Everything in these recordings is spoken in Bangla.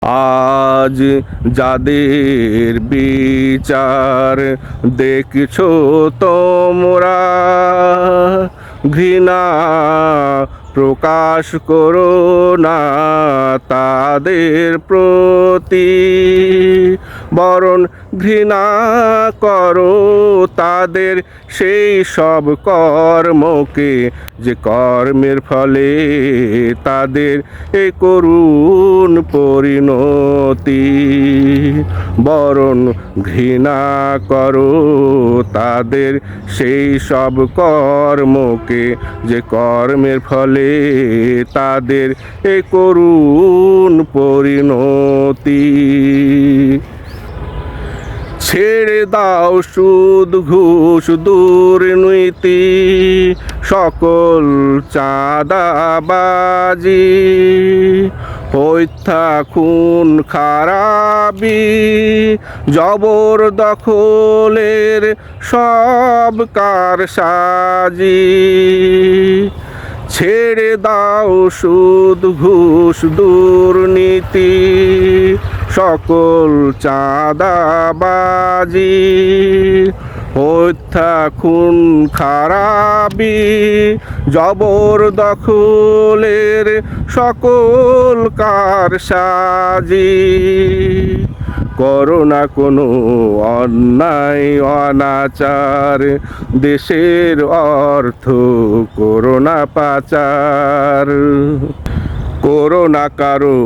আজ যাদের বিচার দেখছো তোমরা, ঘৃণা প্রকাশ করো না তাদের প্রতি, বরং ঘৃণা করো তাদের সেই সব কর্মকে, যে কর্মের ফলে তাদের এই করুণ পরিণতি। বরং ঘৃণা করো তাদের সেই সব কর্মকে, যে কর্মের ফলে তাদের এই করুণ পরিণতি। ছেড়ে দাও সুদ ঘুষ দুর্নীতি সকল চাঁদাবাজি, হত্যা খুন খারাপি জবরদখলের সব কারসাজি। ছেড়ে দাও সুদ ঘুষ দুর্নীতি সকল চাঁদাবাজি, হত্যা খুন খারাপি জবরদখলের সকল কারসাজি। করো না কোনো অন্যায় অনাচার, দেশের অর্থ করো না পাচার। করো না কারো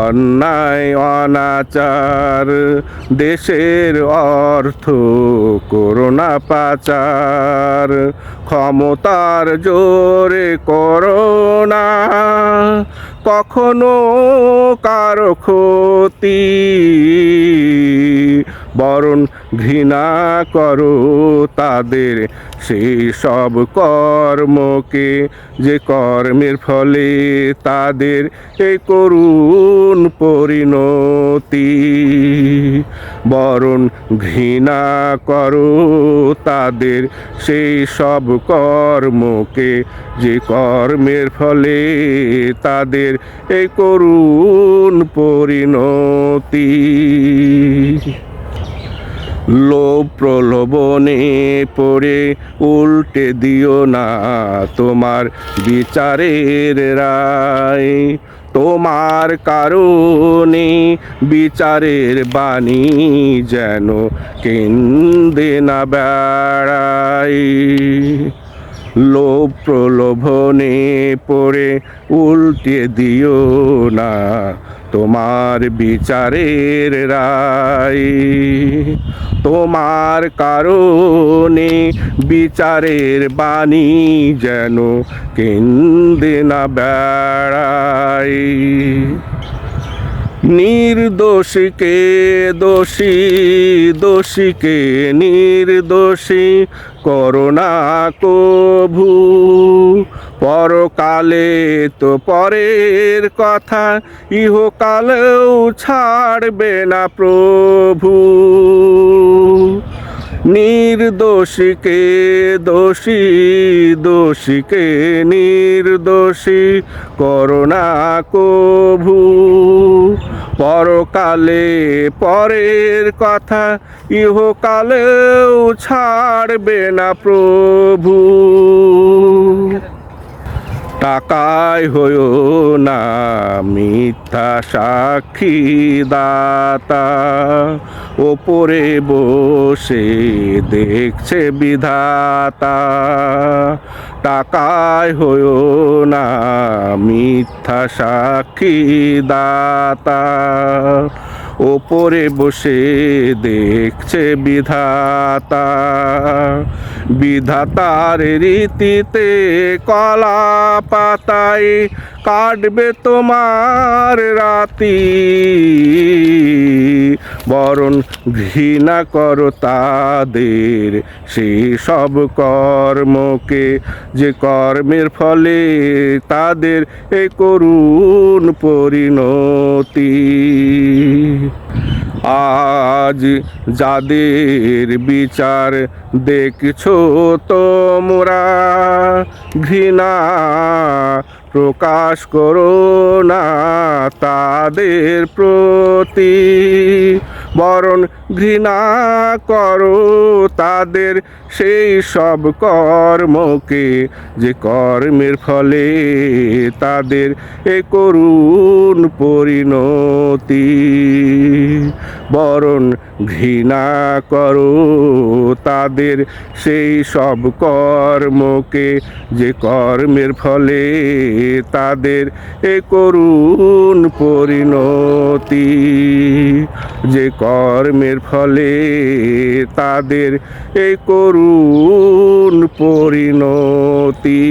অন্যায় অনাচার, দেশের অর্থ করো না পাচার। ক্ষমতার জোরে করো না কখনো কারো ক্ষতি, বরং ঘৃণা করো তাদের সেই সব কর্মকে, যে কর্মের ফলে তাদের এই করুণ পরিণতি। বরং ঘৃণা করো তাদের সেই সব কর্মকে, যে কর্মের ফলে তাদের এই করুণ পরিণতি। লোভ প্রলোভনে পড়ে উল্টে দিও না তোমার বিচারের রায়, তোমার কারণে বিচারের বাণী যেন কেন্দ্রে না বেড়ায়। লোভ প্রলোভনে পড়ে উল্টে দিও না তোমার বিচারের রায়, তোমার কারণে বিচারের বাণী যেন কেন্দ্রে না বেড়ায়। নির্দোষীকে দোষী, দোষীকে নির্দোষী করো না কভু, পরকালে তো পরের কথা, ইহকালেও ছাড়বে না প্রভু। নির্দোষীকে দোষী, দোষীকে নির্দোষী করো না কভু, পরকালে পরের কথা, ইহকালেও ছাড়বে না প্রভু। টাকায় হয়ো না মিথ্যা সাক্ষী দাতা, ওপরে বসে দেখছে বিধাতা। টাকায় হয়ো না মিথ্যা সাক্ষী দাতা, ওপরে বসে দেখছে বিধাতা। বিধাতার রীতিতে কলা পাতায় কাটবে তোমার রাতি, বরং ঘৃণা করো তাদের সেই সব কর্মকে, যে কর্মের ফলে তাদের এই করুণ পরিণতি। আজ যাদের বিচার দেখছো তোমরা, ঘৃণা প্রকাশ করো না তাদের প্রতি, বরং ঘৃণা করো তাদের সেই সব কর্মকে, যে কর্মের ফলে তাদের এ করুণ পরিণতি। বরং ঘৃণা করো তাদের সেই সব কর্মকে, যে কর্মের ফলে তাদের এ করুণ পরিণতি, যে কর্মের ফলে তাদের এই করুণ পরিণতি।